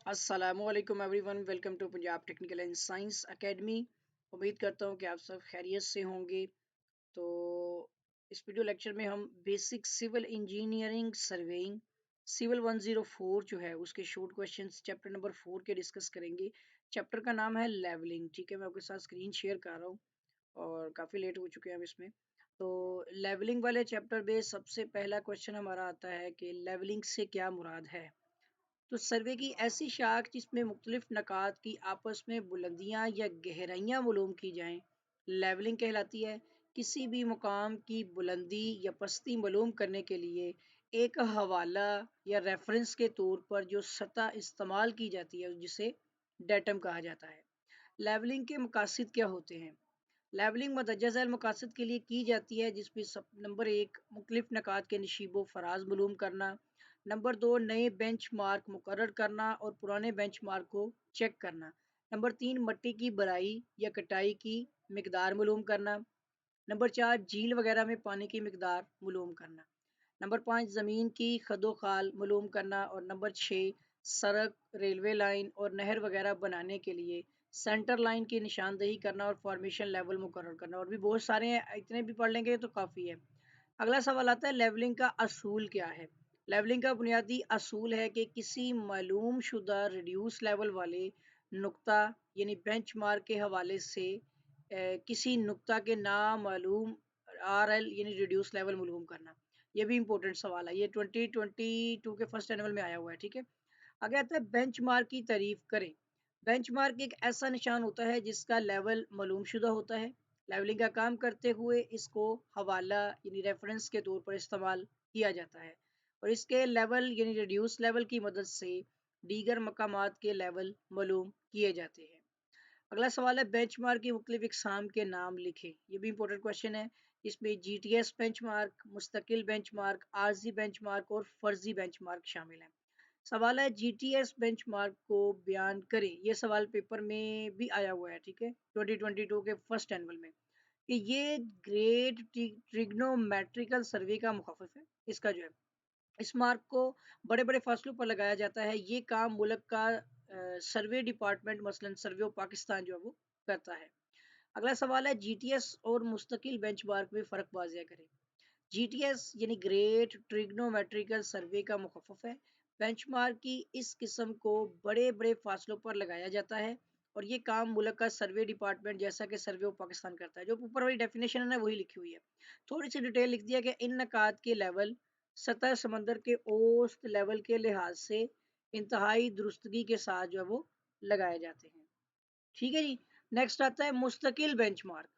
अस्सलामुअलैकुम everyone, welcome to Punjab technical and science academy. उम्मीद करता हूँ कि आप सब खैरियत से होंगे। तो इस वीडियो लेक्चर में हम basic civil engineering surveying civil 104 जो है उसके शॉर्ट क्वेश्चंस चैप्टर नंबर 4 के डिस्कस करेंगे। चैप्टर का नाम है लेवलिंग। ठीक है, मैं आपके साथ स्क्रीन शेयर कर रहा हूँ और काफ़ी लेट हो चुके हैं हम इसमें। तो लेवलिंग वाले चैप्टर में सबसे पहला क्वेश्चन हमारा आता है कि लेवलिंग से क्या मुराद है। तो सर्वे की ऐसी शाख जिसमें मुख्तलिफ नकात की आपस में बुलंदियाँ या गहराइयाँ मालूम की जाएं लेवलिंग कहलाती है। किसी भी मुकाम की बुलंदी या पस्ती मालूम करने के लिए एक हवाला या रेफरेंस के तौर पर जो सतह इस्तेमाल की जाती है जिसे डेटम कहा जाता है। लेवलिंग के मकासद क्या होते हैं। लेवलिंग मदरजा झैल मकासद के लिए की जाती है जिसमें सब नंबर 1 मुख्तलिफ नकात के नशीबो फराज मालूम करना, नंबर 2 नए बेंच मार्क मुकर्रर करना और पुराने बेंच मार्क को चेक करना, नंबर 3 मट्टी की भराई या कटाई की मकदार मालूम करना, नंबर 4 झील वगैरह में पानी की मकदार मालूम करना, नंबर 5 ज़मीन की खदो खाल मालूम करना और नंबर 6 सड़क, रेलवे लाइन और नहर वगैरह बनाने के लिए सेंटर लाइन की निशानदेही करना और फॉर्मेशन लेवल मुकर्रर करना। और भी बहुत सारे हैं, इतने भी पढ़ लेंगे तो काफ़ी है। अगला सवाल आता है लेवलिंग का असूल क्या है। लेवलिंग का बुनियादी असूल है कि किसी मालूम शुदा रिड्यूस लेवल वाले नुक्ता यानी बेंचमार्क के हवाले से किसी नुक्ता के नामालूम आर एल यानी रिड्यूस लेवल मालूम करना। ये भी इंपॉर्टेंट सवाल है, ये 2022 के फर्स्ट एनुअल में आया हुआ है। ठीक है, आगे आता है बेंचमार्क की तारीफ करें। बेंचमार्क एक ऐसा निशान होता है जिसका लेवल मालूमशुदा होता है। लेवलिंग का काम करते हुए इसको हवाला यानी रेफरेंस के तौर पर इस्तेमाल किया जाता है और इसके लेवल यानी रिड्यूस लेवल की मदद से दीगर मकामात के लेवल मालूम किए जाते हैं। अगला सवाल है बेंचमार्क की मुख्तलिफ इकसाम के नाम लिखें। ये भी इंपॉर्टेंट क्वेश्चन है। इसमें जीटीएस बेंचमार्क, मुस्तकिल बेंचमार्क, आरजी बेंचमार्क और फर्जी बेंचमार्क शामिल हैं। सवाल है जीटीएस बेंचमार्क को बयान करें। ये सवाल पेपर में भी आया हुआ है। ठीक है, 2022 के फर्स्ट एनुअल में कि ये ग्रेट ट्रिग्नोमेट्रिकल सर्वे का मुखाफिफ है। इसका जो है इस मार्क को बड़े बड़े फासलों पर लगाया जाता है। ये काम मुल्क का सर्वे डिपार्टमेंट मसलन सर्वे ऑफ पाकिस्तान जो है वो करता है। अगला सवाल है जीटीएस और मुस्तकिल बेंचमार्क में फ़र्क वाज़ेह करें। जीटीएस यानी ग्रेट ट्रिग्नोमेट्रिकल सर्वे का मुखफ़फ़ है। बेंचमार्क की इस किस्म को बड़े बड़े फासलों पर लगाया जाता है और ये काम मुल्क का सर्वे डिपार्टमेंट जैसा कि सर्वे ऑफ पाकिस्तान करता है। जो ऊपर वाली डेफिनेशन है ना वही लिखी हुई है। थोड़ी सी डिटेल लिख दिया कि इन नकात के लेवल सतह समंदर के औसत लेवल के लिहाज से इंतहाई दुरुस्तगी के साथ जो है वो लगाए जाते हैं। ठीक है जी। नेक्स्ट आता है मुस्तकिल बेंचमार्क।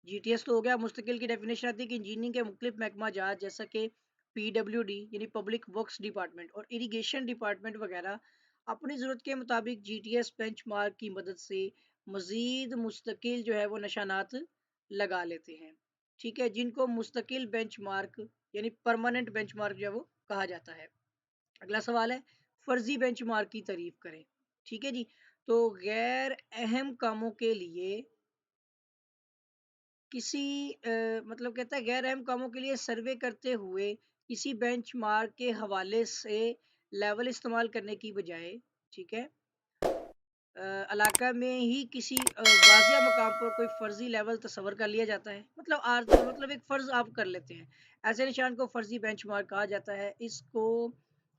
जीटीएस तो हो गया। मुस्तकिल की डेफिनेशन आती है कि इंजीनियरिंग के मुख्तलिफ महकमा जात जैसा कि पीडब्ल्यूडी यानी पब्लिक वर्क्स डिपार्टमेंट और इरिगेशन डिपार्टमेंट वगैरह अपनी ज़रूरत के मुताबिक जीटीएस बेंचमार्क की मदद से मज़ीद मुस्तकिल जो है वो निशानात लगा लेते हैं। ठीक है, जिनको मुस्तकिल बेंचमार्क यानी परमानेंट बेंचमार्क जो है वो कहा जाता है। अगला सवाल है फर्जी बेंचमार्क की तारीफ करें। ठीक है जी। तो गैर अहम कामों के लिए किसी मतलब कहता है गैर अहम कामों के लिए सर्वे करते हुए किसी बेंचमार्क के हवाले से लेवल इस्तेमाल करने की बजाय, ठीक है, इलाका में ही किसी वाजिया मकाम पर कोई फर्जी लेवल तस्वर कर लिया जाता है। मतलब आर्ज मतलब एक फ़र्ज आप कर लेते हैं। ऐसे निशान को फर्जी बेंचमार्क कहा जाता है। इसको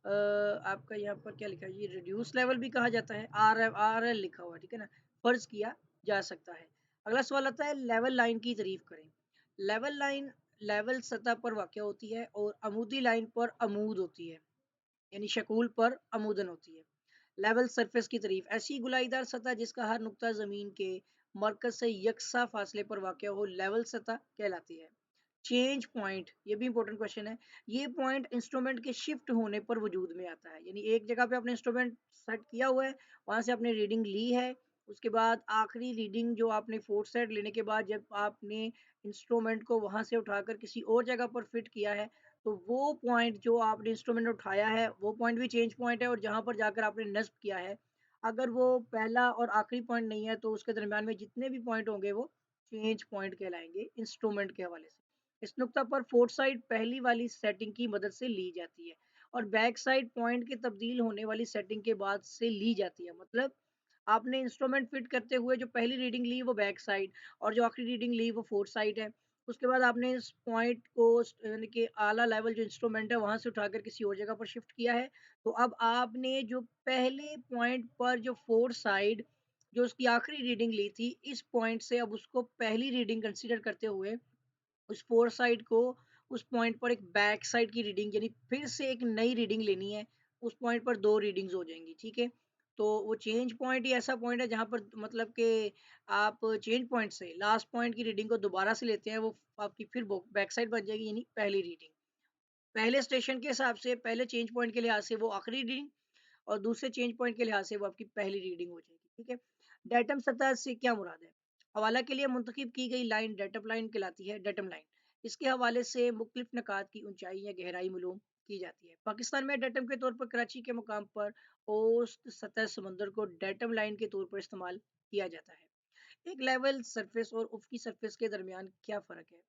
आपका यहाँ पर क्या लिखा है, ये रिड्यूस लेवल भी कहा जाता है। आर एल लिखा हुआ है, ठीक है ना, फर्ज किया जा सकता है। अगला सवाल आता है लेवल लाइन की तारीफ करें। लेवल लाइन लेवल सतह पर वाक़ होती है और अमूदी लाइन पर अमूद होती है, यानी शकूल पर अमूदन होती है। लेवल सरफेस की तारीफ ऐसी गुलाईदार सतह जिसका हर नुक्ता ज़मीन के मरकज से यकसा फासले पर वाक़ हो लेवल सतह कहलाती है। चेंज पॉइंट, ये भी इंपॉर्टेंट क्वेश्चन है। ये पॉइंट इंस्ट्रूमेंट के शिफ्ट होने पर वजूद में आता है, यानी एक जगह पे आपने इंस्ट्रूमेंट सेट किया हुआ है, वहां से आपने रीडिंग ली है, उसके बाद आखिरी रीडिंग जो आपने फोर्थ सेट लेने के बाद जब आपने इंस्ट्रूमेंट को वहां से उठाकर किसी और जगह पर फिट किया है, तो वो पॉइंट जो आपने इंस्ट्रूमेंट उठाया है वो पॉइंट भी चेंज पॉइंट है और जहां पर जाकर आपने नस्ब किया है अगर वो पहला और आखिरी पॉइंट नहीं है तो उसके दरमियान में जितने भी पॉइंट होंगे वो चेंज पॉइंट कहलाएंगे इंस्ट्रूमेंट के हवाले से। इस नुक्ता पर फोर्थ साइड पहली वाली सेटिंग की मदद से ली जाती है और बैक साइड पॉइंट के तब्दील होने वाली सेटिंग के बाद से ली जाती है। मतलब आपने इंस्ट्रूमेंट फिट करते हुए जो पहली रीडिंग ली वो बैक साइड और जो आखिरी रीडिंग ली वो फोर्थ साइड है। उसके बाद आपने इस पॉइंट को यानी कि आला लेवल जो इंस्ट्रूमेंट है वहां से उठाकर किसी और जगह पर शिफ्ट किया है। तो अब आपने जो पहले पॉइंट पर जो फोर्थ साइड जो उसकी आखिरी रीडिंग ली थी, इस पॉइंट से अब उसको पहली रीडिंग कंसीडर करते हुए उस फोर साइड को उस पॉइंट पर एक बैक साइड की रीडिंग यानी फिर से एक नई रीडिंग लेनी है। उस पॉइंट पर दो रीडिंग्स हो जाएंगी, ठीक है। तो वो चेंज पॉइंट ही ऐसा पॉइंट है जहां पर मतलब कि आप चेंज पॉइंट से लास्ट पॉइंट की रीडिंग को दोबारा से लेते हैं, वो आपकी फिर बैक साइड बन जाएगी यानी पहली रीडिंग। पहले स्टेशन के हिसाब से पहले चेंज पॉइंट के लिहाज से वो आखिरी रीडिंग और दूसरे चेंज पॉइंट के लिहाज से वो आपकी पहली रीडिंग हो जाएगी, ठीक है। डेटम सतह से क्या मुराद है? हवाला के लिए मुंतखब की गई लाइन डेटम लाइन कहलाती है, डेटम लाइन। इसके हवाले से मुख्तलिफ नकात की ऊंचाई या गहराई मालूम की जाती है। पाकिस्तान में डेटम के तौर पर कराची के मुकाम पर औसत सतह समंदर को डेटम लाइन के तौर पर इस्तेमाल किया जाता है। एक लेवल सरफेस और उफकी सरफेस के दरमियान क्या फ़र्क है?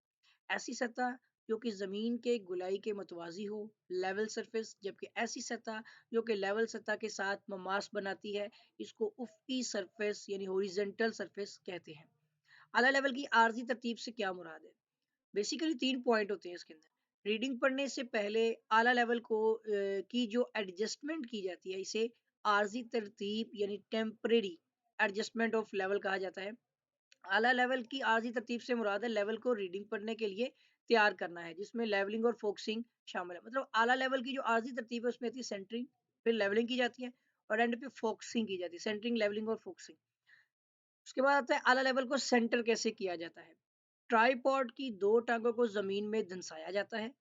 ऐसी सतह जो कि ज़मीन के गुलाई के मुतवाज़ी हो, लेवल सरफेस, जबकि ऐसी सतह जो कि लेवल सतह के साथ ममास बनाती है, इसको उफ़क़ी सरफेस यानी हॉरिज़ॉन्टल सरफेस कहते हैं। आला लेवल की आर्ज़ी तरतीब से क्या मुराद है? बेसिकली 3 पॉइंट होते हैं इसके अंदर। रीडिंग पढ़ने से पहले आला लेवल को की जो एडजस्टमेंट की जाती है, इसे आर्ज़ी तरतीब यानी टेम्परेरी एडजस्टमेंट ऑफ लेवल कहा जाता है। आला लेवल की आर्जी तरतीब से मुराद है लेवल को रीडिंग पढ़ने के लिए तैयार करना है, जिसमें लेवलिंग और फोकसिंग शामिल है। मतलब आला लेवल की जो आर्जी तरतीब है उसमें आती है सेंटरिंग, फिर लेवलिंग की जाती है और एंड पे फोकसिंग की जाती है, सेंटरिंग, लेवलिंग और फोकसिंग। उसके बाद आता है आला लेवल को सेंटर कैसे किया जाता है। ट्राईपॉड की दो टांगों को जमीन में धंसाया जाता है,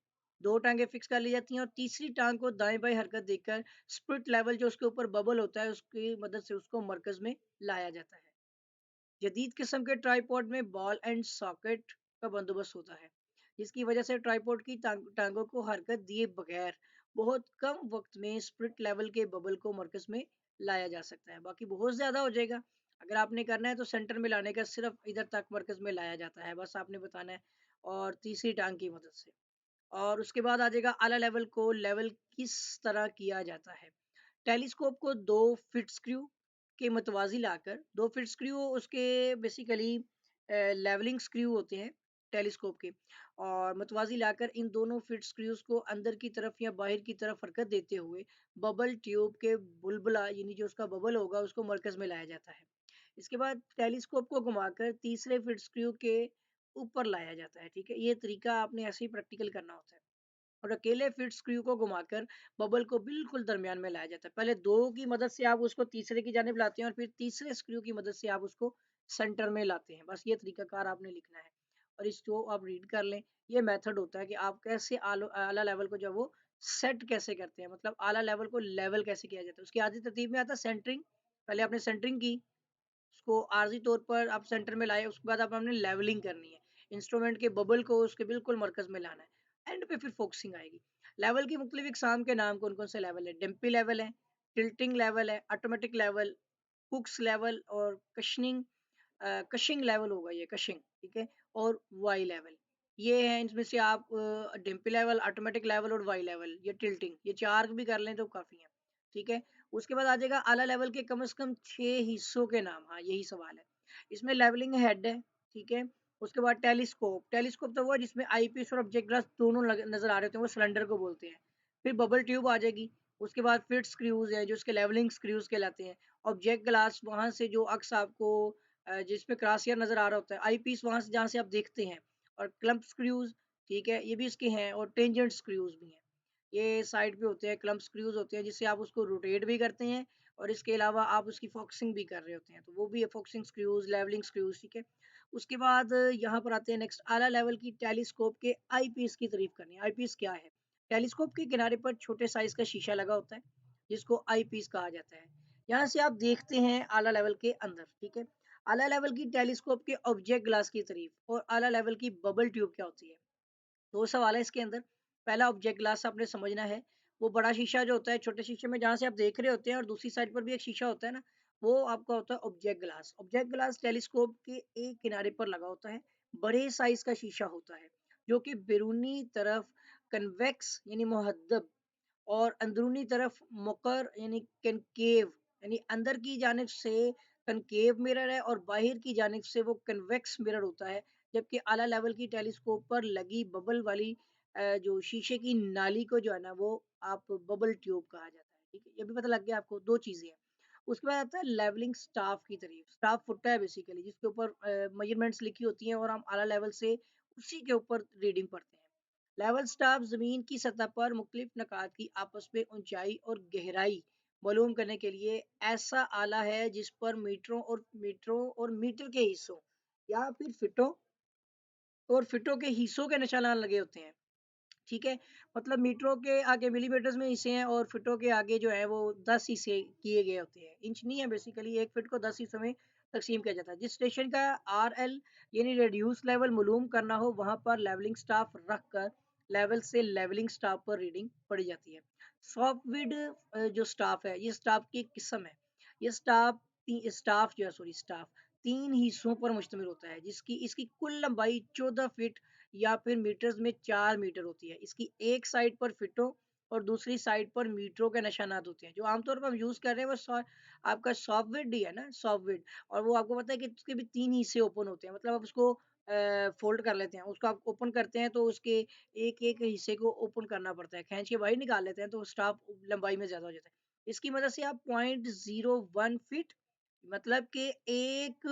दो टांगे फिक्स कर ली जाती हैं और तीसरी टांग को दाएं बाएं हरकत देकर स्प्लिट लेवल जो उसके ऊपर बबल होता है उसकी मदद से उसको मरकज में लाया जाता है। जदीद किस्म के ट्राईपॉड में बॉल एंड सॉकेट का बंदोबस्त होता है, जिसकी वजह से ट्राईपॉड की टांगों को हरकत दिए बगैर बहुत कम वक्त में स्प्लिट लेवल के बबल को मरकज में लाया जा सकता है। बाकी बहुत ज़्यादा हो जाएगा, अगर आपने करना है तो सेंटर में लाने का सिर्फ इधर तक मरकज में लाया जाता है, बस आपने बताना है और तीसरी टांग की मदद से। और उसके बाद आ जाएगा आला लेवल को लेवल किस तरह किया जाता है। टेलीस्कोप को दो फिट स्क्रू के मतवाजी लाकर, दो फिट स्क्रू उसके बेसिकली लेवलिंग स्क्रू होते हैं टेलीस्कोप के, और मतवाजी लाकर इन दोनों फिट स्क्रूज को अंदर की तरफ या बाहर की तरफ हरकत देते हुए बबल ट्यूब के बुलबुला यानी जो उसका बबल होगा उसको मरकज में लाया जाता है। इसके बाद टेलीस्कोप को घुमाकर तीसरे फिट स्क्रू के ऊपर लाया जाता है, ठीक है। ये तरीका आपने ऐसे ही प्रैक्टिकल करना होता है। और अकेले फिट स्क्रू को घुमाकर बबल को बिल्कुल दरमियान में लाया जाता है। पहले दो की मदद से आप उसको तीसरे की जानिब लाते हैं और फिर तीसरे स्क्रू की मदद से आप उसको सेंटर में लाते हैं। बस ये तरीकाकार आपने लिखना है और इसको आप रीड कर लें। ये मेथड होता है कि आप कैसे आला लेवल को जो वो सेट कैसे करते हैं, मतलब आला लेवल को लेवल कैसे किया जाता है। उसकी आधी तरतीब में आता है सेंटरिंग। पहले आपने सेंटरिंग की, उसको आर्जी तौर पर आप सेंटर में लाए, उसके बाद आप हमने लेवलिंग करनी है, इंस्ट्रूमेंट के बबल को उसके बिल्कुल मरकज में लाना है, एंड पे फिर फोकसिंग आएगी। लेवल की मुख्तलिफ इकसाम के नाम कौन कौन से लेवल है? डिम्पी लेवल है, टिल्टिंग लेवल है, ऑटोमेटिक लेवल, हुक्स लेवल और कशनिंग कशिंग लेवल होगा ये, कशिंग, ठीक है, और वाई लेवल। ये है इनमें से आप डिम्पी लेवल, ऑटोमेटिक लेवल और वाई लेवल, ये टिल्टिंग, ये चार भी कर लें तो काफ़ी है, ठीक है। उसके बाद आ जाएगा आला लेवल के कम से कम 6 हिस्सों के नाम। हाँ, यही सवाल है। इसमें लेवलिंग हेड है, ठीक है। उसके बाद टेलीस्कोप, टेलीस्कोप तो वो है जिसमें आई पीस और ऑब्जेक्ट ग्लास दोनों नजर आ रहे होते हैं, वो सिलेंडर को बोलते हैं। फिर बबल ट्यूब आ जाएगी। उसके बाद फिट स्क्रूज है जो उसके लेवलिंग स्क्रूज कहलाते हैं। ऑब्जेक्ट ग्लास वहां से जो अक्स आपको जिसमें क्रॉसियर नजर आ रहा होता है, आई पीस वहां से जहाँ से आप देखते हैं, और क्लम्प स्क्रूज, ठीक है, ये भी इसके हैं, और टेंजेंट स्क्रूज भी हैं। ये साइड पे होते हैं, क्लम्प स्क्रूज होते हैं जिससे आप उसको रोटेट भी करते हैं और इसके अलावा आप उसकी फोकसिंग भी कर रहे होते हैं, तो वो भी है फोकसिंग स्क्रूज, लेवलिंग स्क्रूज, ठीक है। उसके बाद यहाँ पर आते हैं नेक्स्ट आला लेवल की टेलीस्कोप के आई पीस की तारीफ करनी है। आई पीस क्या है? टेलीस्कोप के किनारे पर छोटे साइज का शीशा लगा होता है जिसको आई पीस कहा जाता है। यहाँ से आप देखते हैं आला लेवल के अंदर, ठीक है। आला लेवल की टेलीस्कोप के ऑब्जेक्ट ग्लास की तारीफ और आला लेवल की बबल ट्यूब क्या होती है। दो सवाल है इसके अंदर। पहला ऑब्जेक्ट ग्लास आपने समझना है, वो बड़ा शीशा जो होता है छोटे शीशे में जहाँ से आप देख रहे होते हैं और दूसरी साइड पर भी एक शीशा होता है ना, वो आपका होता है object glass. Object glass telescope के एक किनारे पर लगा होता है, बड़े साइज का शीशा होता है जो कि बैरूनी तरफ कन्वेक्स यानी मुहद्दब और अंदरूनी तरफ मुकर यानी कनकेव यानी अंदर की जानिब से कनकेव मिरर है और बाहर की जानिब से वो कन्वेक्स मिरर होता है। जबकि आला लेवल की टेलीस्कोप पर लगी बबल वाली जो शीशे की नाली को जो है ना वो आप बबल ट्यूब कहा जाता है। ठीक है, ये भी पता लग गया आपको, दो चीजें हैं। उसके बाद आता है लेवलिंग स्टाफ की तारीफ। स्टाफ फुट्टा है बेसिकली, जिसके ऊपर मेजरमेंट्स लिखी होती हैं और हम आला लेवल से उसी के ऊपर रीडिंग पढ़ते हैं। लेवल स्टाफ जमीन की सतह पर मुख्तलिफ नकात की आपस में ऊंचाई और गहराई मालूम करने के लिए ऐसा आला है जिस पर मीटरों और मीटर के हिस्सों या फिर फिटों के हिस्सों के निशान लगे होते हैं। ठीक है, मतलब मीटरों के आगे मिलीमीटर्स में हिस्से हैं और फिटों के आगे जो है वो 10 हिस्से किए गए होते हैं। इंच नहीं है बेसिकली, एक फिट को 10 हिस्सों में तकसीम किया जाता है। जिस स्टेशन का RL यानी रेड्यूस लेवल मालूम करना हो वहां पर लेवलिंग स्टाफ रख कर लेवल से लेवलिंग स्टाफ पर रीडिंग पड़ी जाती है। सॉफ्टविड जो स्टाफ है, ये स्टाफ की एक किस्म है। ये स्टाफ जो है, सॉरी स्टाफ 3 हिस्सों पर मुश्तमिल होता है, जिसकी इसकी कुल लंबाई 14 फीट या फिर मीटर्स में 4 मीटर होती है। इसकी एक साइड पर फिटों और दूसरी साइड पर मीटरों के निशानात होते हैं। जो आमतौर पर हम यूज़ कर रहे हैं वो आपका सॉफ्टवेयर ही है ना, सॉफ्टवेयर। और वो आपको पता है कि उसके भी 3 हिस्से ओपन होते हैं। मतलब आप उसको फ़ोल्ड कर लेते हैं, उसको आप ओपन करते हैं तो उसके एक-एक हिस्से को ओपन करना पड़ता है। खींच के बाहर निकाल लेते हैं तो स्टाफ लंबाई में ज़्यादा हो जाता है। इसकी मदद से आप 0.01 फीट मतलब कि 1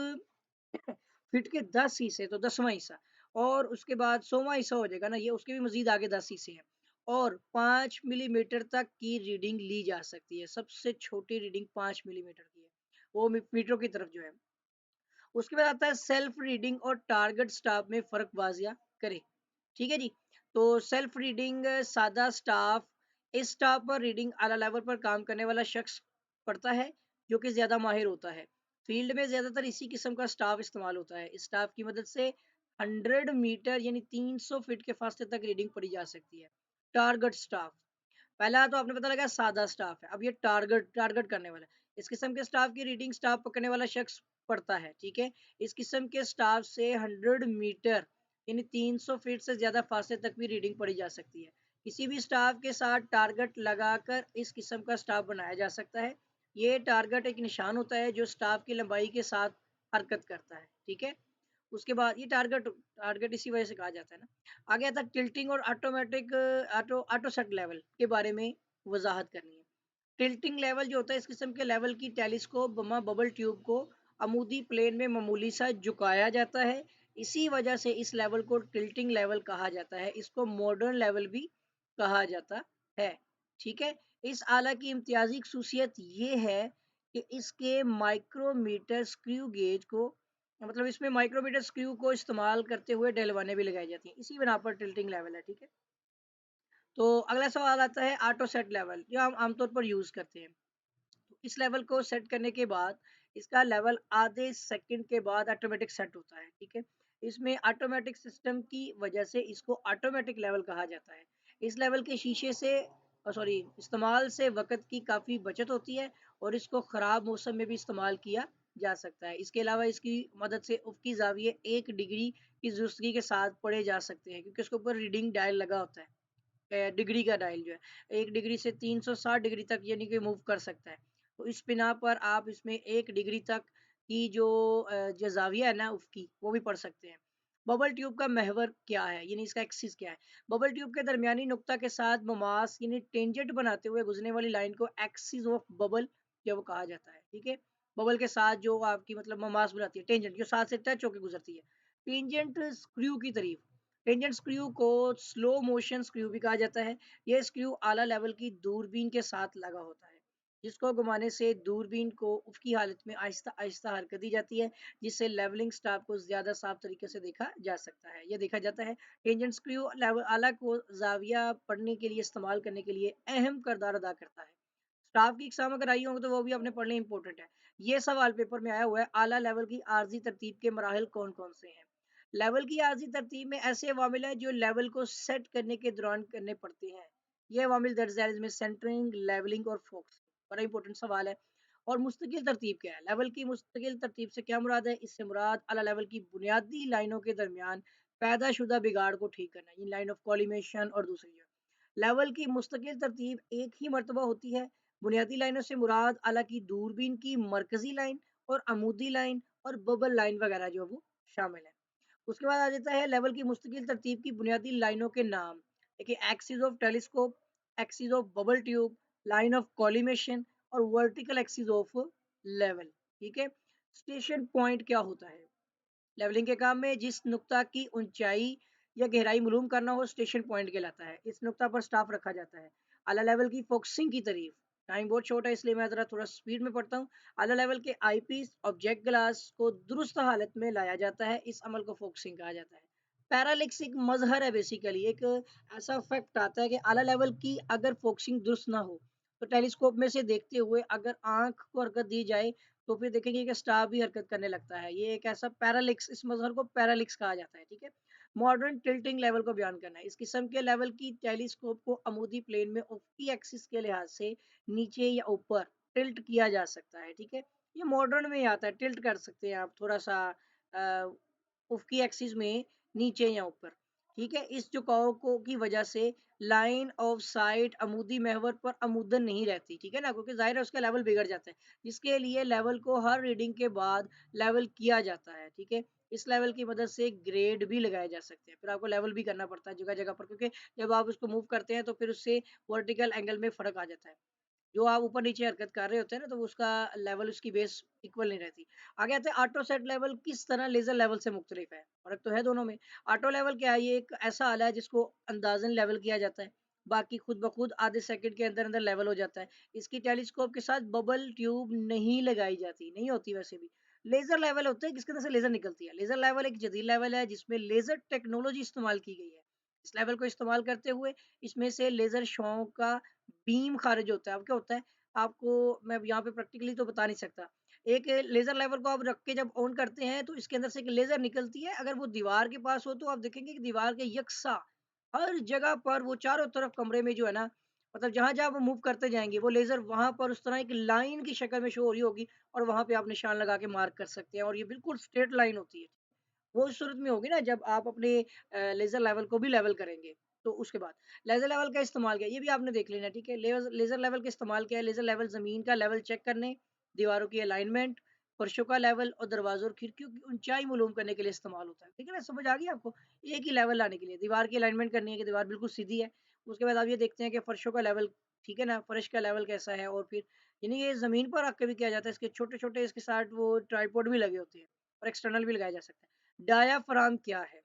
फिट के 10 हिस्से तो 10वां हिस्सा और उसके बाद 100वां हिस्सा हो जाएगा ना, ये उसके भी मजीद आगे 10 हिस्से हैं और 5 मिलीमीटर तक की रीडिंग ली जा सकती है। सबसे छोटी रीडिंग 5 मिलीमीटर की है, वो मीटरों की तरफ जो है। उसके बाद आता है सेल्फ रीडिंग और टारगेट स्टाफ में फ़र्क वाज़िया करें। ठीक है जी। तो सेल्फ रीडिंग सादा स्टाफ, इस स्टाफ पर रीडिंग आला लेवल पर काम करने वाला शख्स पढ़ता है जो कि ज़्यादा माहिर होता है। फील्ड में ज़्यादातर इसी किस्म का स्टाफ इस्तेमाल होता है। इस स्टाफ की मदद से 100 मीटर यानी 300 फीट के फासले तक रीडिंग पढ़ी जा सकती है। टारगेट स्टाफ, पहला तो आपने पता लगा सादा स्टाफ है, अब ये टारगेट टारगेट करने वाला है। इस किस्म के स्टाफ की रीडिंग स्टाफ पकड़ने वाला शख्स पढ़ता है। ठीक है, इस किस्म के स्टाफ से 100 मीटर यानी 300 फीट से ज्यादा फासले तक भी रीडिंग पढ़ी जा सकती है। किसी भी स्टाफ के साथ टारगेट लगाकर इस किस्म का स्टाफ बनाया जा सकता है। ये टारगेट एक निशान होता है जो स्टाफ की लंबाई के साथ हरकत करता है। ठीक है, उसके बाद ये टारगेट टारगेट इसी वजह से कहा जाता है ना। आगे आता है टिल्टिंग और ऑटोमेटिक ऑटो सेट लेवल के बारे में वजाहत करनी है। टिल्टिंग लेवल जो होता है, इस किस्म के लेवल की टेलीस्कोप बबल ट्यूब को अमूदी प्लेन में मामूली सा झुकाया जाता है। इसी वजह से इस लेवल को टिल्टिंग लेवल कहा जाता है। इसको मॉडर्न लेवल भी कहा जाता है। ठीक है, इस आला की इम्तियाजी खसूसियत ये है कि इसके माइक्रोमीटर स्क्रू गेज को, मतलब इसमें माइक्रोमीटर स्क्रू को इस्तेमाल करते हुए डलवाने भी लगाई जाती हैं। इसी बिना पर टिल्टिंग लेवल है। ठीक है, तो अगला सवाल आता है ऑटो सेट लेवल, जो हम आमतौर पर यूज करते हैं। तो इस लेवल को सेट करने के बाद इसका लेवल आधे सेकंड के बाद ऑटोमेटिक सेट होता है। ठीक है, इसमें ऑटोमेटिक सिस्टम की वजह से इसको ऑटोमेटिक लेवल कहा जाता है। इस लेवल के शीशे से सॉरी इस्तेमाल से वक्त की काफ़ी बचत होती है और इसको ख़राब मौसम में भी इस्तेमाल किया जा सकता है। इसके अलावा इसकी मदद से उफ़क़ी ज़ाविये 1 डिग्री की दुरुस्तगी के साथ पढ़े जा सकते हैं, क्योंकि उसके ऊपर रीडिंग डायल लगा होता है। डिग्री का डायल जो है 1 डिग्री से 360 डिग्री तक यानी कि मूव कर सकता है। तो इस बिना पर आप इसमें 1 डिग्री तक की जो ज़ाविया है ना उसकी, वो भी पढ़ सकते हैं। बबल ट्यूब का महवर क्या है? यानी इसका एक्सिस क्या है? बबल ट्यूब के दरमियानी नुक्ता के साथ ममास यानी टेंजेंट बनाते हुए गुजरने वाली लाइन को एक्सिस ऑफ बबल जो वो कहा जाता है। ठीक है? बबल के साथ जो आपकी मतलब ममास बनाती है, टेंजेंट जो साथ से टच होके गुजरती है। टेंजेंट स्क्रू की तारीफ, टेंजेंट स्क्रू को स्लो मोशन स्क्रू भी कहा जाता है। यह स्क्रू आला लेवल की दूरबीन के साथ लगा होता है, जिसको घुमाने से दूरबीन को उसकी हालत में आहिस्ता आहिस्ता हरकत दी जाती है, जिससे लेवलिंग स्टाफ को ज्यादा साफ तरीके से देखा जा सकता है। यह देखा जाता है टेंजेंट स्क्रू लेवल आला को जाविया पढ़ने के लिए इस्तेमाल करने के लिए अहम किरदार अदा करता है। स्टाफ की एग्जाम अगर आई होंगे तो वो भी आपने पढ़ने इंपॉर्टेंट है। ये सवाल पेपर में आया हुआ है, आला लेवल की आर्जी तरतीब के मराहल कौन कौन से हैं? लेवल की आर्जी तरतीब में ऐसे अवामिल हैं जो लेवल को सेट करने के दौरान करने पड़ते हैं। ये अवामिल दर्ज है, इसमें सेंटरिंग, लेवलिंग और फोकस। बड़ा इंपॉर्टेंट सवाल है। और मुस्तकिल तरतीब क्या है? लेवल की मुस्तकिल तरतीब से क्या मुराद है? इससे मुराद आला लेवल की बुनियादी लाइनों के दरमियान पैदा शुदा बिगाड़ को ठीक करना, ये लाइन ऑफ कॉलिमेशन और दूसरी जो है। लेवल की मुस्तकिल तरतीब एक ही मर्तबा होती है। बुनियादी लाइनों से मुराद हालांकि दूरबीन की मरकजी लाइन और अमूदी लाइन और बबल लाइन वगैरह जो है वो शामिल है। उसके बाद आ जाता है लेवल की मुस्तकिल तरतीब की बुनियादी लाइनों के नाम। देखिए, axis of telescope, axis of bubble tube, line of collimation और वर्टिकल एक्सिस ऑफ लेवल। ठीक है। स्टेशन पॉइंट क्या होता है? लेवलिंग के काम में जिस नुक्ता की ऊंचाई या गहराई मालूम करना हो स्टेशन पॉइंट कहलाता है। इस नुक्ता पर स्टाफ रखा जाता है। आला लेवल की फोकसिंग की तारीफ। टाइम बहुत छोटा है इसलिए मैं जरा थोड़ा स्पीड में पढ़ता हूँ। आला लेवल के आईपीस ऑब्जेक्ट ग्लास को दुरुस्त हालत में लाया जाता है, इस अमल को फोकसिंग कहा जाता है। पैरालिक्स एक मजहर है, बेसिकली एक ऐसा फैक्ट आता है कि आला लेवल की अगर फोकसिंग दुरुस्त ना हो तो टेलीस्कोप में से देखते हुए अगर आंख को हरकत दी जाए तो फिर देखेंगे कि स्टार भी हरकत करने लगता है। ये एक ऐसा पैरालिक्स, इस मजहर को पैरालिक्स कहा जाता है। ठीक है। मॉडर्न टिल्टिंग लेवल को बयान करना है। इस किस्म के लेवल की टेलीस्कोप को अमूदी प्लेन में उफकी एक्सिस के लिहाज से नीचे या ऊपर टिल्ट किया जा सकता है। ठीक है। ये मॉडर्न में ही आता है, टिल्ट कर सकते हैं आप थोड़ा सा उफकी एक्सिस में नीचे या ऊपर। ठीक है। इस झुकाव को की वजह से लाइन ऑफ साइट अमूदी महवर पर अमूदन नहीं रहती। ठीक है ना, क्योंकि जाहिर है उसका लेवल बिगड़ जाता है, जिसके लिए लेवल को हर रीडिंग के बाद लेवल किया जाता है। ठीक है। इस लेवल की मदद से ग्रेड भी लगाए जा सकते हैं, फिर आपको लेवल भी करना पड़ता है जगह जगह पर, क्योंकि जब आप उसको मूव करते हैं तो फिर उससे वर्टिकल एंगल में फर्क आ जाता है। जो आप ऊपर नीचे हरकत कर रहे होते हैं ना, तो उसका लेवल, उसकी बेस इक्वल नहीं रहती। आगे आते हैं ऑटो सेट लेवल किस तरह लेजर लेवल से मुख्तलिफ है। फर्क तो है दोनों में। ऑटो लेवल क्या है? ये एक ऐसा आला है जिसको अंदाजन लेवल किया जाता है, बाकी खुद ब खुद आधे सेकंड के अंदर अंदर लेवल हो जाता है। इसकी टेलीस्कोप के साथ बबल ट्यूब नहीं लगाई जाती, नहीं होती वैसे भी। लेजर लेवल होता है जिसके अंदर से लेजर निकलती है। लेजर लेवल एक जदीद लेवल है जिसमें लेजर टेक्नोलॉजी इस्तेमाल की गई है। इस लेवल को इस्तेमाल करते हुए इसमें से लेजर शॉ का बीम खारिज होता है। अब क्या होता है, आपको मैं अब यहाँ पे प्रैक्टिकली तो बता नहीं सकता। एक लेज़र लेवल को आप रख के जब ऑन करते हैं तो इसके अंदर से एक लेज़र निकलती है। अगर वो दीवार के पास हो तो आप देखेंगे कि दीवार के यकसा हर जगह पर वो चारों तरफ कमरे में जो है ना, मतलब जहाँ-जहाँ वो मूव करते जाएँगे वो लेज़र वहाँ पर उस तरह एक लाइन की शक्ल में शो हो रही होगी और वहाँ पे आप निशान लगा के मार्क कर सकते हैं और ये बिल्कुल स्ट्रेट लाइन होती है। वो उस सूरत में होगी ना जब आप अपने लेज़र लेवल को भी लेवल करेंगे। तो उसके बाद लेज़र लेवल का इस्तेमाल क्या है, ये भी आपने देख लेना। ठीक है। लेज़र लेवल का इस्तेमाल क्या है? लेज़र लेवल ज़मीन का लेवल चेक करने, दीवारों की अलाइनमेंट, फर्शों का लेवल और दरवाज़ों और खिड़कियों की ऊंचाई मालूम करने के लिए इस्तेमाल होता है। ठीक है ना, समझ आ गई आपको? एक ही लेवल लाने के लिए दीवार की अलाइनमेंट करनी है कि दीवार बिल्कुल सीधी है। उसके बाद आप ये देखते हैं कि फर्शों का लेवल, ठीक है ना, फर्श का लेवल कैसा है। और फिर यानी ये ज़मीन पर रख के भी किया जाता है। इसके छोटे-छोटे इसके साथ वो ट्राइपॉड भी लगे होते हैं और एक्सटर्नल भी लगाया जा सकता है। डायाफ्राम क्या है?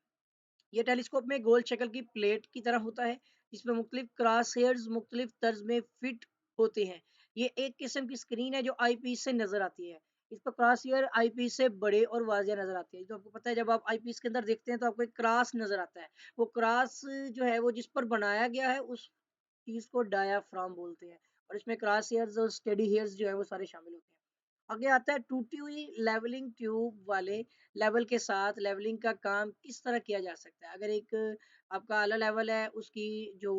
ये टेलीस्कोप में गोल शक्ल की प्लेट की तरह होता है जिसमें मुख्तलिफ क्रॉस हेयर्स मुख्तलिफ तर्ज में फिट होते हैं। ये एक किस्म की स्क्रीन है जो आई पीस से नजर आती है। इस पर क्रॉस हेयर आई पीस से बड़े और वाजिया नजर आते हैं। तो आपको पता है जब आप आई पीस के अंदर देखते हैं तो आपको एक क्रॉस नजर आता है। वो क्रॉस जो है वो जिस पर बनाया गया है उस चीज को डायाफ्राम बोलते हैं। और इसमें क्रॉस हेयर्स और स्टेडी हेयर्स जो है वो सारे शामिल होते हैं। आगे आता है टूटी हुई लेवलिंग ट्यूब वाले लेवल के साथ लेवलिंग का काम किस तरह किया जा सकता है। अगर एक आपका आला लेवल है, उसकी जो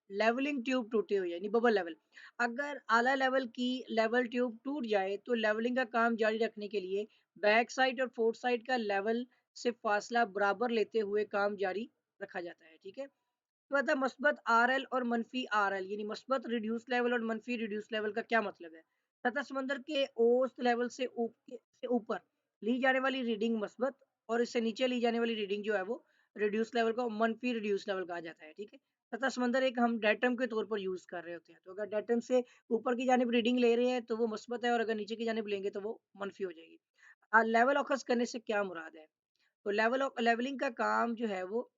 लेवलिंग ट्यूब टूटी हुई है यानी बबल लेवल, अगर आला लेवल की लेवल ट्यूब टूट जाए तो लेवलिंग का काम जारी रखने के लिए बैक साइड और फोर्थ साइड का लेवल से फासला बराबर लेते हुए काम जारी रखा जाता है। ठीक है। तो आता है मस्बत आरएल और मनफी आरएल, यानी मस्बत रिड्यूस लेवल और मनफी रिड्यूस लेवल का क्या मतलब है। सतह समंदर के औसत लेवल से ऊपर ली जाने वाली रीडिंग मस्बत और इससे नीचे ली जाने वाली रीडिंग जो है वो रिड्यूस लेवल को मनफी रिड्यूस लेवल कहा जाता है। ठीक है। सतह समंदर एक हम डेटम के तौर पर यूज कर रहे होते हैं, तो अगर डेटम से ऊपर की जानिब रीडिंग ले रहे हैं तो वो मस्बत है और अगर नीचे की जानिब लेंगे तो वो मनफी हो जाएगी। लेवल ऑकस करने से क्या मुराद है? तो लेवलिंग का काम जो है वो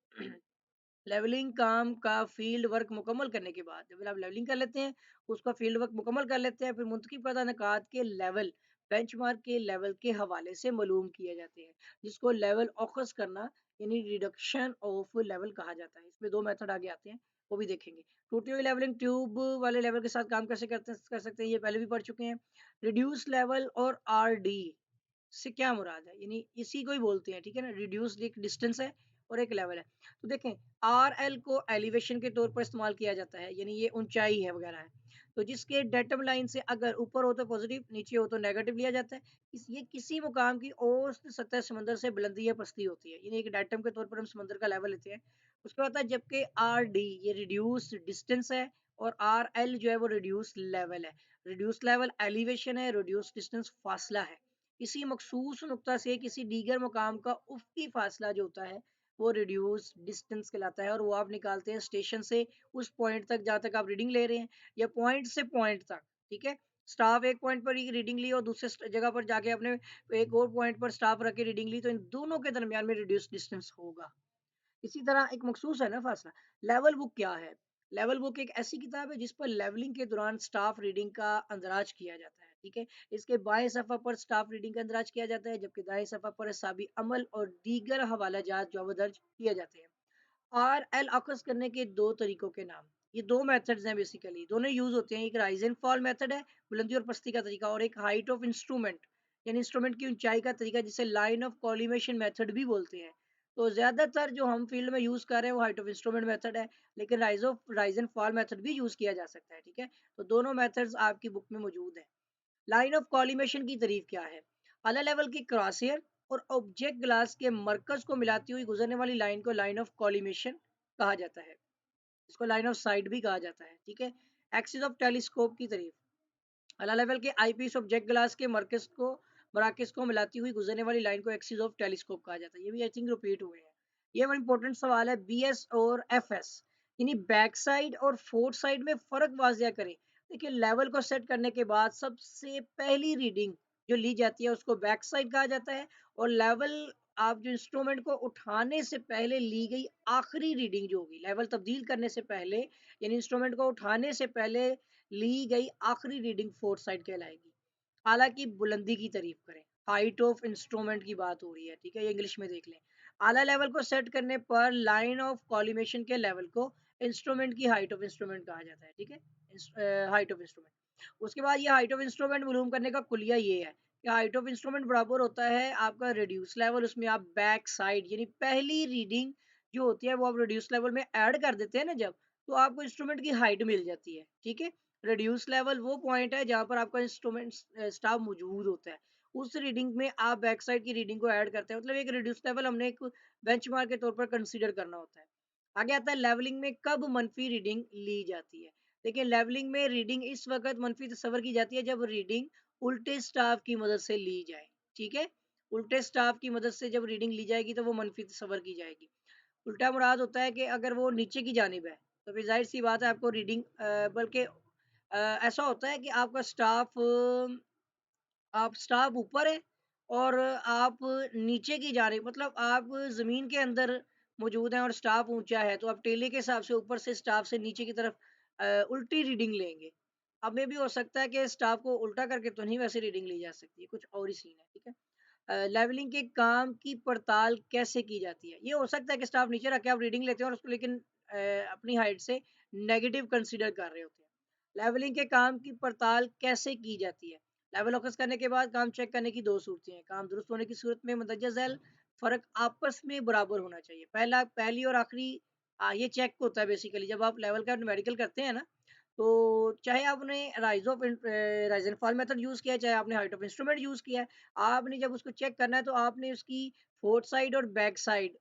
लेवलिंग काम का फील्ड वर्क मुकम्मल करने के बाद जब आप लेवलिंग कर लेते हैं, उसका फील्ड वर्क मुकम्मल कर लेते हैं, फिर मुंतखब करदा निकात के लेवल बेंचमार्क के लेवल के हवाले से मालूम किए जाते हैं, जिसको लेवल ऑकस करना यानी रिडक्शन ऑफ लेवल कहा जाता है। इसमें दो मेथड आगे आते हैं, वो भी देखेंगे। टूटी हुई लेवलिंग ट्यूब वाले लेवल के साथ काम कैसे कर सकते हैं, ये पहले भी पढ़ चुके हैं। रिड्यूस लेवल और आर डी से क्या मुराद है, यानी इसी को ही बोलते हैं। ठीक है ना, रिड्यूस एक डिस्टेंस है और एक लेवल है। तो देखें, आर एल को एलिवेशन के तौर पर इस्तेमाल किया जाता है, यानी ये ऊंचाई है वगैरह है। तो जिसके डेटम लाइन से अगर ऊपर हो तो पॉजिटिव, नीचे हो तो नेगेटिव लिया जाता है। ये किसी मुकाम की औसत सतह समंदर से बुलंदी या पस्ती होती है, यानी एक डेटम के तौर पर हम समंदर का लेवल लेते हैं। उसके बाद आता है जबकि आर डी ये रिड्यूस डिस्टेंस है, और आर एल जो है वो रिड्यूस लेवल है। रिड्यूस लेवल एलिवेशन है, रिड्यूस डिस्टेंस फासला है। किसी मखसूस नुक्ता से किसी दीगर मुकाम का उफ़क़ी फासला जो होता है वो रिड्यूस डिस्टेंस कहलाता है, और वो आप निकालते हैं स्टेशन से उस पॉइंट तक जहाँ तक आप रीडिंग ले रहे हैं, या पॉइंट से पॉइंट तक। ठीक है, स्टाफ एक पॉइंट पर ही रीडिंग ली और दूसरे जगह पर जाके आपने एक और पॉइंट पर स्टाफ रख के रीडिंग ली, तो इन दोनों के दरमियान में रिड्यूस डिस्टेंस होगा। इसी तरह एक मखसूस है ना फासला। लेवल बुक क्या है? लेवल बुक एक ऐसी किताब है जिस पर लेवलिंग के दौरान स्टाफ रीडिंग का अंदराज किया जाता है। ठीक है, इसके बाएं सफ़ा पर स्टाफ रीडिंग का अंदराज किया जाता है, जबकि दाएं सफ़ा पर हिसाबी अमल और दीगर हवाला जात जो है वो दर्ज किए जाते हैं। आर एल अक्स करने के दो तरीकों के नाम। ये दो मेथड्स हैं बेसिकली, दोनों यूज होते हैं। एक राइज एंड फॉल मेथड है, बुलंदी और पस्ती का तरीका, और एक हाइट ऑफ इंस्ट्रूमेंट यानी इंस्ट्रूमेंट की ऊंचाई का तरीका, जिसे लाइन ऑफ कॉलिमेशन मेथड भी बोलते हैं। तो ज्यादातर जो हम फील्ड में यूज कर रहे हैं वो हाइट ऑफ इंस्ट्रूमेंट मेथड है, लेकिन राइज एंड फॉल मेथड भी यूज किया जा सकता है। ठीक है, तो दोनों मेथड्स आपकी बुक में मौजूद है। लाइन ऑफ कॉलिमेशन की तारीफ क्या है? अला लेवल की क्रॉसहेयर और ऑब्जेक्ट ग्लास के मरकज को मिलाती हुई गुजरने वाली लाइन को लाइन ऑफ कॉलिमेशन कहा जाता है। इसको लाइन ऑफ साइट भी कहा जाता है। ठीक है, एक्सिस ऑफ टेलीस्कोप की तारीफ। अला लेवल के आईपीस ऑब्जेक्ट ग्लास के मराकज को मिलाती हुई गुजरने वाली लाइन को एक्सिस ऑफ टेलीस्कोप कहा जाता है। ये भी आई थिंक रिपीट हुए हैं। ये बड़ा इंपॉर्टेंट सवाल है, बीएस और एफएस यानी बैक साइड और फोर्थ साइड में फर्क वाजिया करें। देखिए, लेवल को सेट करने के बाद सबसे पहली रीडिंग जो ली जाती है उसको बैक साइड कहा जाता है, और लेवल आप जो इंस्ट्रूमेंट को उठाने से पहले ली गई आखिरी रीडिंग जो होगी, लेवल तब्दील करने से पहले यानी इंस्ट्रूमेंट को उठाने से पहले ली गई आखिरी रीडिंग फोर्थ साइड कहलाएगी। हालांकि बुलंदी की तारीफ करें, हाइट ऑफ इंस्ट्रूमेंट की बात हो रही है। ठीक है, ये इंग्लिश में देख लें। आला लेवल को सेट करने पर लाइन ऑफ कॉलिमेशन के लेवल को इंस्ट्रूमेंट की हाइट ऑफ इंस्ट्रूमेंट कहा जाता है। ठीक है, हाइट ऑफ इंस्ट्रूमेंट। उसके बाद ये हाइट ऑफ इंस्ट्रूमेंट मालूम करने का कुलिया ये है कि हाइट ऑफ इंस्ट्रूमेंट बराबर होता है आपका रिड्यूस लेवल, उसमें आप बैक साइड यानी पहली रीडिंग जो होती है वो आप रिड्यूस लेवल में ऐड कर देते हैं ना जब, तो आपको इंस्ट्रूमेंट की हाइट मिल जाती है। ठीक है, रिड्यूस लेवल वो पॉइंट है जहाँ पर आपका इंस्ट्रूमेंट स्टाफ मौजूद होता है। उस रीडिंग में आप बैक साइड की रीडिंग को ऐड करते हैं, मतलब एक रिड्यूस लेवल हमने एक बेंचमार्क के तौर पर कंसीडर करना होता है। आगे आता है लेवलिंग में कब मनफी रीडिंग ली जाती है। देखिए, लेवलिंग में रीडिंग इस वक्त मनफी तस्वर की जाती है जब रीडिंग उल्टे स्टाफ की मदद से ली जाए। ठीक है, उल्टे स्टाफ की मदद से जब रीडिंग ली जाएगी तो वो मनफी तस्वर की जाएगी। उल्टा मुराद होता है कि अगर वो नीचे की जानिब है तो फिर जाहिर सी बात है आपको रीडिंग बल्कि ऐसा होता है कि आपका स्टाफ ऊपर है और आप नीचे की जा रही, मतलब आप ज़मीन के अंदर मौजूद हैं और स्टाफ ऊँचा है, तो आप टेली के हिसाब से ऊपर से स्टाफ से नीचे की तरफ उल्टी रीडिंग लेंगे। अब ये भी हो सकता है कि स्टाफ को उल्टा करके तो नहीं वैसे रीडिंग ली जा सकती है, कुछ और ही सीन है। ठीक है? लेवलिंग के काम की पड़ताल कैसे की जाती है? ये हो सकता है कि स्टाफ नीचे रख के आप रीडिंग लेते हैं और उसको लेकिन अपनी हाइट से नेगेटिव कंसीडर कर रहे होते हैं। लेवलिंग के काम की पड़ताल कैसे की जाती है? लेवल ऑकस करने के बाद काम चेक करने की दो सूरतें हैं। काम दुरुस्त होने की सूरत में मदरजा झैल फ़र्क आपस में बराबर होना चाहिए। पहली और आखिरी ये चेक होता है बेसिकली जब आप लेवल का न्यूमेरिकल करते हैं ना, तो चाहे आपने rise and fall method use किया है, चाहे आपने हाइट ऑफ इंस्ट्रूमेंट यूज़ किया है, आपने जब उसको चेक करना है तो आपने उसकी फोर्थ साइड और बैक साइड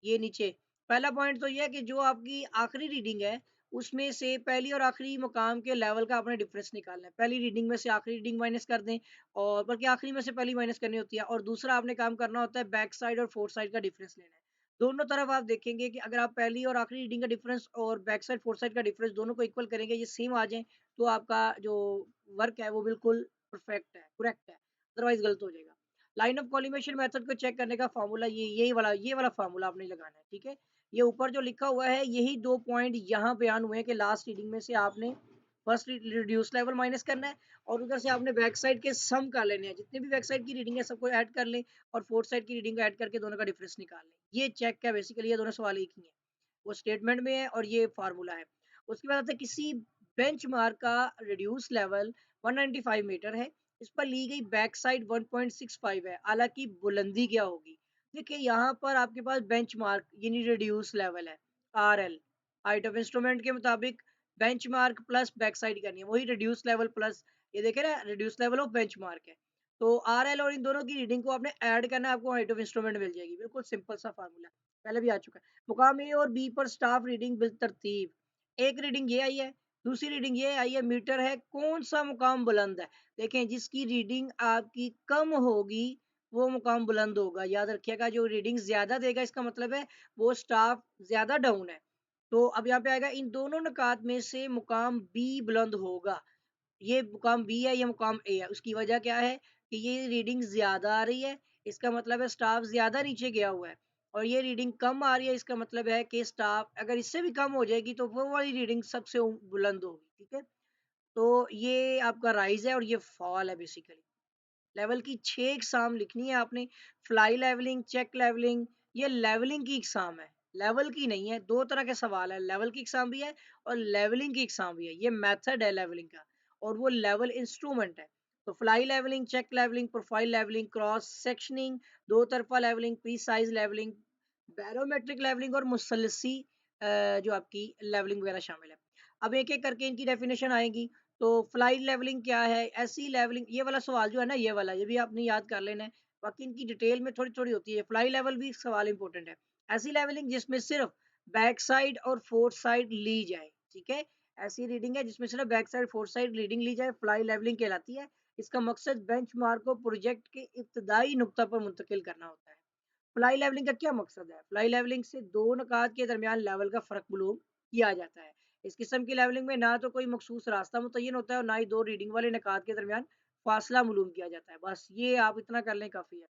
ये नीचे पहला पॉइंट तो ये है कि जो आपकी आखिरी रीडिंग है उसमें से पहली और आखिरी मुकाम के लेवल का आपने डिफरेंस निकालना है। पहली रीडिंग में से आखिरी रीडिंग माइनस कर दें, और बल्कि आखिरी में से पहली माइनस करनी होती है, और दूसरा आपने काम करना होता है बैक साइड और फोर्थ साइड का डिफरेंस लेना है। दोनों तरफ आप देखेंगे कि अगर आप पहली और आखिरी रीडिंग का डिफरेंस और बैक साइड फोर्थ साइड का डिफरेंस दोनों को इक्वल करेंगे, ये सेम आ जाए, तो आपका जो वर्क है वो बिल्कुल परफेक्ट है, करेक्ट है, अदरवाइज गलत हो जाएगा। लाइन ऑफ कॉलिमेशन मेथड को चेक करने का फार्मूला ये वाला फार्मूला आपने लगाना है। ठीक है, ये ऊपर जो लिखा हुआ है यही 2 पॉइंट यहाँ बयान हुए हैं कि लास्ट रीडिंग में से आपने फर्स्ट रिड्यूस लेवल माइनस करना है, और उधर से आपने बैक साइड के सम कर लेने हैं, जितने भी बैक साइड की रीडिंग है सबको ऐड कर लें, और फोर्थ साइड की रीडिंग को ऐड करके दोनों का डिफरेंस निकाल लें। ये चेक है बेसिकली, ये दोनों सवाल एक ही हैं, वो स्टेटमेंट में है और ये फार्मूला है। उसके बाद आता है किसी बेंचमार्क का रिड्यूस लेवल 195 मीटर है, इस पर ली गई बैक साइड 1.65 है, हालांकि बुलंदी क्या होगी? देखिए, यहाँ पर आपके पास बेंचमार्क यानी रिड्यूस लेवल है, R L, height of instrument के मुताबिक बेंचमार्क प्लस बैक साइड करनी है, वही रिड्यूस लेवल प्लस ये देखे ना रिड्यूस लेवल ऑफ बेंचमार्क है। तो आर एल और इन दोनों की रीडिंग को आपने ऐड करना है, आपको हाइट ऑफ इंस्ट्रूमेंट मिल जाएगी। बिल्कुल सिंपल सा फार्मूला। पहले भी आ चुका है। मुकाम ए और बी पर स्टाफ रीडिंग बिल तरतीब, एक रीडिंग ये आई है, दूसरी रीडिंग ये आई है, मीटर है, कौन सा मुकाम बुलंद है? देखें, जिसकी रीडिंग आपकी कम होगी वो मुकाम बुलंद होगा। याद रखिएगा, जो रीडिंग ज्यादा देगा इसका मतलब है वो स्टाफ ज्यादा डाउन है। तो अब यहाँ पे आएगा इन दोनों नुकात में से मुकाम बी बुलंद होगा। ये मुकाम बी है, ये मुकाम ए है। उसकी वजह क्या है कि ये रीडिंग ज्यादा आ रही है, इसका मतलब है स्टाफ ज्यादा नीचे गया हुआ है। और ये रीडिंग कम आ रही है, इसका मतलब है कि स्टाफ अगर इससे भी कम हो जाएगी तो वो वाली रीडिंग सबसे बुलंद होगी। ठीक है, तो ये आपका राइज है और ये फॉल है बेसिकली। लेवल की 6 एग्जाम लिखनी है आपने। फ्लाई लेवलिंग, चेक लेवलिंग, ये लेवलिंग की एग्जाम है, लेवल की नहीं है। दो तरह के सवाल है, लेवल की एग्जाम भी है और लेवलिंग की एग्जाम भी है। ये मेथड है लेवलिंग का और वो लेवल इंस्ट्रूमेंट है। तो fly levelling, check levelling, profile levelling, cross sectioning, दो तरफा levelling, precise levelling, barometric levelling और मुसलसी जो आपकी लेवलिंग वगैरह शामिल है। अब एक एक करके इनकी डेफिनेशन आएगी। तो फ्लाइट लेवलिंग क्या है? ऐसी लेवलिंग, ये वाला सवाल जो है ना, ये वाला, ये भी आपने याद कर लेना है। बाकी इनकी डिटेल में थोड़ी थोड़ी होती है। फ्लाई लेवल भी सवाल इंपॉर्टेंट है। ऐसी लेवलिंग जिसमें सिर्फ बैक साइड और फोर्थ साइड ली जाए। ठीक है, ऐसी रीडिंग है जिसमें सिर्फ back side fourth side reading ली जाए, फ्लाई लेवलिंग कहलाती है। इसका मकसद बेंचमार्क को प्रोजेक्ट के इब्तदाई नुक्ता पर मुंतकिल करना होता है। फ्लाई लेवलिंग का क्या मकसद है? फ्लाई लेवलिंग से दो नकात के दरमियान लेवल का फ़र्क मालूम किया जाता है। इस किस्म की लेवलिंग में ना तो कोई मखसूस रास्ता मुतय्यन होता है और ना ही दो रीडिंग वाले नकात के दरमियान फासला मालूम किया जाता है। बस ये आप इतना कर लें काफ़ी है।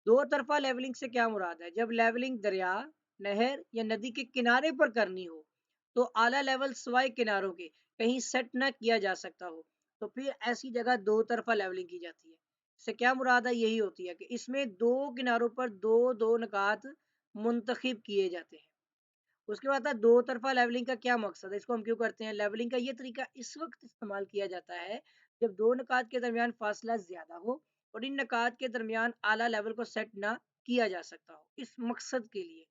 दो तरफ़ा लेवलिंग से क्या मुराद है? जब लेवलिंग दरिया, नहर या नदी के किनारे पर करनी हो, तो आला लेवल सिवाय किनारों के कहीं सेट ना किया जा सकता हो, तो फिर ऐसी जगह दो तरफ़ा लेवलिंग की जाती है। इससे क्या मुराद है? यही होती है कि इसमें दो किनारों पर दो-दो नकात मुंतखब किए जाते हैं। उसके बाद आता है दो तरफ़ा लेवलिंग का क्या मकसद है? इसको हम क्यों करते हैं? लेवलिंग का ये तरीका इस वक़्त इस्तेमाल किया जाता है, जब दो नकात के दरमियान फ़ासला ज़्यादा हो और इन नकात के दरमियान आला लेवल को सेट ना किया जा सकता हो, इस मकसद के लिए।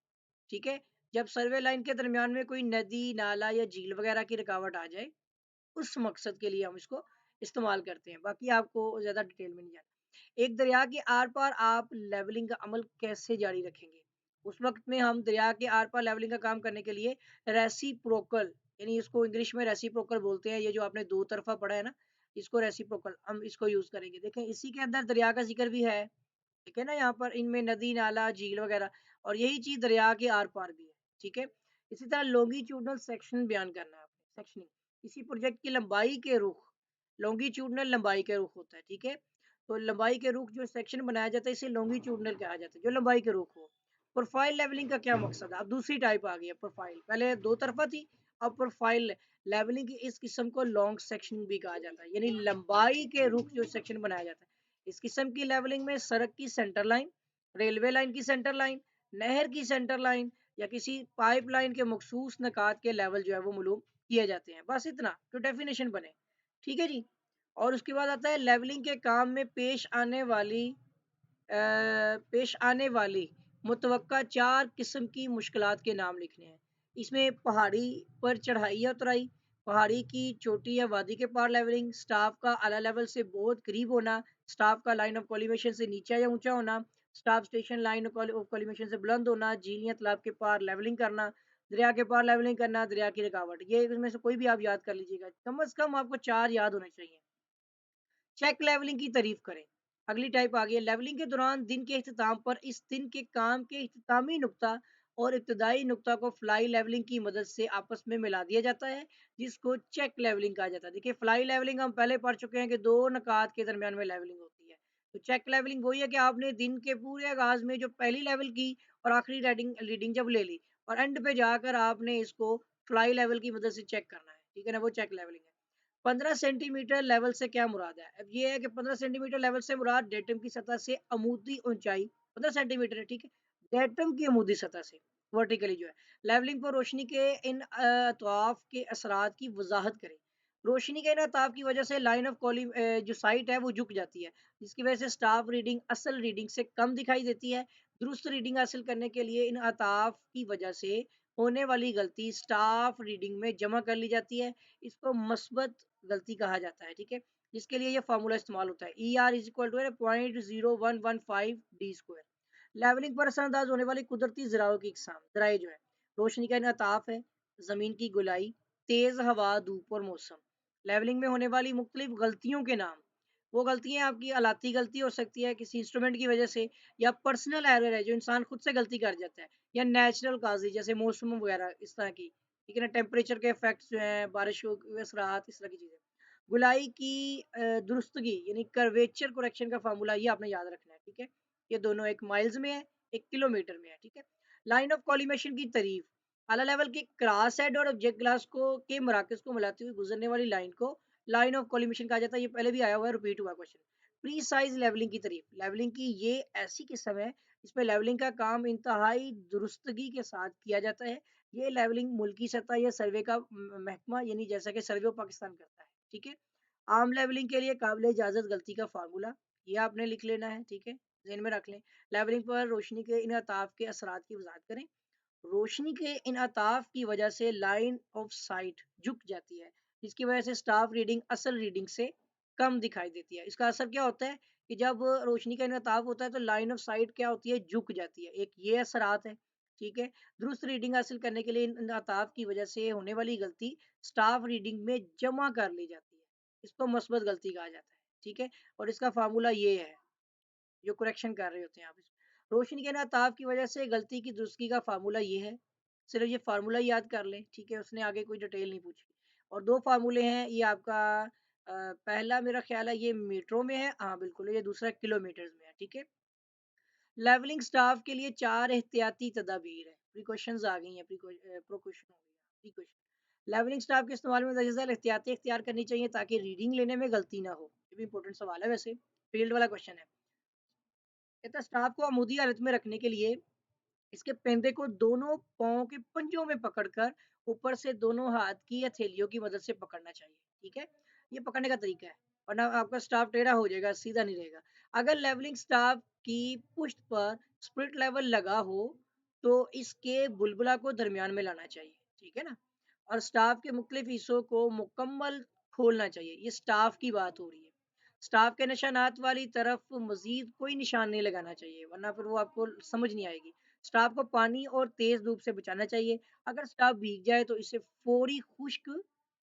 ठीक है? जब सर्वे लाइन के दरमियान में कोई नदी, नाला या झील वगैरह की रुकावट आ जाए, उस मकसद के लिए हम इसको इस्तेमाल करते हैं। बाकी आपको ज़्यादा डिटेल में नहीं जाना। एक दरिया के आर-पार आप लेवलिंग का अमल कैसे जारी रखेंगे? उस वक़्त में हम दरिया के आर-पार लेवलिंग का काम करने के लिए रेसिप्रोकल, यानी इसको इंग्लिश में रेसिप्रोकल बोलते हैं। ये जो आपने दो तरफ़ा पढ़ा है ना, इसको रेसिप्रोकल, हम इसको यूज़ करेंगे। देखें, इसी के अंदर दरिया का ज़िक्र भी है। ठीक है ना, यहाँ पर इनमें नदी, नाला, झील वगैरह, और यही चीज़ दरिया के आर-पार भी है। ठीक है? इसी तरह लॉन्गिट्यूडनल सेक्शन बयान करना है आपने, सेक्शनिंग। किसी प्रोजेक्ट की लंबाई के रुख, लॉन्गिट्यूडनल लंबाई के रुख होता है। ठीक है? तो लंबाई के रुख जो सेक्शन बनाया जाता है इसे लॉन्गिट्यूडनल कहा जाता है, जो लंबाई के रुख हो। प्रोफाइल लेवलिंग का क्या मकसद है? अब दूसरी टाइप आ गई है प्रोफाइल। पहले दो तरफ़ा थी, अब प्रोफाइल लेवलिंग की इस किस्म को लॉन्ग सेक्शन भी कहा जाता है, यानी लंबाई के रुख जो सेक्शन बनाया जाता है। इस किस्म की लेवलिंग में सड़क की सेंटर लाइन, रेलवे लाइन की सेंटर लाइन, नहर की सेंटर लाइन या किसी पाइप लाइन के मखसूस नकात के लेवल जो है वो मालूम किए जाते हैं। बस इतना तो डेफिनेशन बने। ठीक है जी। और उसके बाद आता है लेवलिंग के काम में पेश आने वाली मुतवक्का 4 किस्म की मुश्किलात के नाम लिखने हैं। इसमें पहाड़ी पर चढ़ाई या उतराई, पहाड़ी की चोटी या वादी के पार लेवलिंग, स्टाफ का आला लेवल से बहुत करीब होना, स्टाफ का लाइन ऑफ कोलिमेशन से नीचा या ऊंचा होना, staff station line of collimation से बुलंद होना, झील या तालाब के पार लेवलिंग करना, दरिया के पार लेवलिंग करना, दरिया की रुकावट। ये इसमें से कोई भी आप याद कर लीजिएगा, कम से कम आपको 4 याद होने चाहिए। चेक लेवलिंग की तारीफ करें। अगली टाइप आ गई है, लेवलिंग के दौरान दिन के इख्तिताम पर इस दिन के काम के इख्तितामी नुक्ता और इब्तदाई नुक्ता को फ्लाई लेवलिंग की मदद से आपस में मिला दिया जाता है, जिसको चेक लेवलिंग कहा जाता है। देखिए, फ्लाई लेवलिंग हम पहले पढ़ चुके हैं कि दो नकात के दरमियान में लेवलिंग होती है। तो चेक लेवलिंग वही है कि आपने दिन के पूरे आगाज में जो पहली लेवल की और आखिरी रीडिंग रीडिंग जब ले ली और एंड पे जाकर आपने इसको फ्लाई लेवल की मदद से चेक करना है। ठीक है ना, वो चेक लेवलिंग है। 15 सेंटीमीटर लेवल से क्या मुराद है? अब ये है कि 15 सेंटीमीटर लेवल से मुराद डेटम की सतह से अमूदी ऊंचाई 15 सेंटीमीटर है। ठीक है, डेटम की अमूदी सतह से वर्टिकली जो है। लेवलिंग पर रोशनी के इन अतवाफ के असरात की वजाहत करें। रोशनी के इन अताफ की वजह से लाइन ऑफ कॉली जो साइट है वो झुक जाती है, जिसकी वजह से स्टाफ रीडिंग असल रीडिंग से कम दिखाई देती है। दुरुस्त रीडिंग हासिल करने के लिए इन अताफ की वजह से होने वाली गलती स्टाफ रीडिंग में जमा कर ली जाती है। इसको मस्बत गलती कहा जाता है। ठीक है, जिसके लिए ये फार्मूला इस्तेमाल होता है, E R is equal to 0.0115 D square. Levelling पर असरअंदाज होने वाली कुदरती जराओं की इकसाम, जराए जो है, रोशनी का इनताफ है, जमीन की गुलाई, तेज हवा, धूप और मौसम। लेवलिंग में होने वाली मुख्तलिफ गलतियों के नाम, वो गलतियां आपकी आलाती गलती हो सकती है किसी इंस्ट्रूमेंट की वजह से, या पर्सनल एरर है जो इंसान खुद से गलती कर जाता है, या नेचुरल काजी जैसे मौसम वगैरह इस तरह की, ठीक है ना, टेम्परेचर के इफेक्ट्स जो हैं, बारिशों के असरात, इस तरह की चीजें। गुलाई की दुरुस्तगी यानी कर्वेचर करेक्शन का फार्मूला ये आपने याद रखना है, ठीक है। ये दोनों एक माइल्स में है, एक किलोमीटर में है, ठीक है। लाइन ऑफ कॉलिमेशन की तारीफ, आला लेवल के क्रॉस हेड और ऑब्जेक्ट ग्लास को के मराकज को मिलाती हुई गुजरने वाली लाइन को लाइन ऑफ कॉलिमेशन कहा जाता है। ये पहले भी आया हुआ है, रिपीट हुआ क्वेश्चन। प्री साइज लेवलिंग की तारीफ, लेवलिंग की ये ऐसी किस्म है इसमें लेवलिंग का काम इंतहाई दुरुस्तगी के साथ किया जाता है। ये लेवलिंग मुल्की सतह या सर्वे का महकमा यानी जैसा कि सर्वे ऑफ पाकिस्तान करता है, ठीक है। आर्म लेवलिंग के लिए काबिल इजाजत गलती का फार्मूला, ये आपने लिख लेना है, ठीक है, जहन में रख लें। लेवलिंग पर रोशनी के इनताफ के असरात की वजाहत करें। रोशनी के इनताफ की वजह से लाइन ऑफ साइट झुक जाती है, जिसकी वजह से स्टाफ रीडिंग असल रीडिंग से कम दिखाई देती है। इसका असर क्या होता है कि जब रोशनी का इनताफ होता है तो लाइन ऑफ साइट क्या होती है, झुक जाती है। एक ये असरात है, ठीक है। दुरुस्त रीडिंग हासिल करने के लिए इनताफ की वजह से होने वाली गलती स्टाफ रीडिंग में जमा कर ली जाती है, इसको मस्बत गलती कहा जाता है, ठीक है। और इसका फार्मूला ये है जो करेक्शन कर रहे होते हैं आप इसमें। रोशनी के नताब की वजह से गलती की दुरुस्ती का फार्मूला ये है, सिर्फ ये फार्मूला याद कर लें, ठीक है। उसने आगे कोई डिटेल नहीं पूछी। और दो फार्मूले हैं, ये आपका पहला मेरा ख्याल है ये मीटरों में है, हाँ बिल्कुल, ये दूसरा किलोमीटर में है, ठीक है। लेवलिंग स्टाफ के लिए चार एहतियाती तदाबीर है, प्रिकॉशंस आ गई हैं, प्रिकॉशन हो गया, प्रिकॉशन। लेवलिंग स्टाफ के इस्तेमाल में दरअसल एहतियाती इख्तियार करनी चाहिए ताकि रीडिंग लेने में गलती ना हो। ये भी इंपॉर्टेंट सवाल है, वैसे फील्ड वाला क्वेश्चन है। कहता है स्टाफ को अमूदी हालत में रखने के लिए इसके पेंदे को दोनों पाँव के पंजों में पकड़कर ऊपर से दोनों हाथ की हथेलियों की मदद से पकड़ना चाहिए, ठीक है। ये पकड़ने का तरीका है, वरना आपका स्टाफ टेढ़ा हो जाएगा, सीधा नहीं रहेगा। अगर लेवलिंग स्टाफ की पुष्ट पर स्प्रिट लेवल लगा हो तो इसके बुलबुला को दरमियान में लाना चाहिए, ठीक है ना। और स्टाफ के मुख्तलिफ हिस्सों को मुकम्मल खोलना चाहिए। ये स्टाफ की बात हो रही है। स्टाफ के निशानात वाली तरफ मजीद कोई निशान नहीं लगाना चाहिए, वरना फिर वो आपको समझ नहीं आएगी। स्टाफ को पानी और तेज धूप से बचाना चाहिए। अगर स्टाफ भीग जाए तो इसे फौरी खुश्क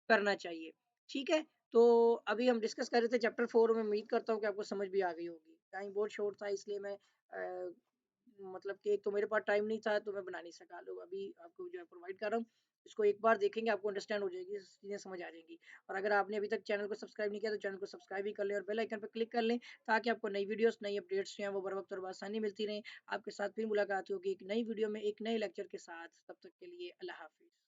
करना चाहिए, ठीक है। तो अभी हम डिस्कस कर रहे थे चैप्टर 4 में, उम्मीद करता हूँ कि आपको समझ भी आ गई होगी। टाइम बहुत शॉर्ट था इसलिए मैं मतलब कि एक तो मेरे पास टाइम नहीं था तो मैं बना नहीं सका। लोग अभी आपको जो है प्रोवाइड कर रहा हूँ, इसको एक बार देखेंगे आपको अंडरस्टैंड हो जाएगी, चीज़ें समझ आ जाएंगी। और अगर आपने अभी तक चैनल को सब्सक्राइब नहीं किया तो चैनल को सब्सक्राइब भी कर लें और बेल आइकन पर क्लिक कर लें, ताकि आपको नई वीडियोस नई अपडेट्स जो हैं वो बर वक्त और आसानी मिलती रहें। आपके साथ फिर मुलाकात होगी एक नई वीडियो में एक नए लेक्चर के साथ। तब तक के लिए अल्लाह हाफिज़।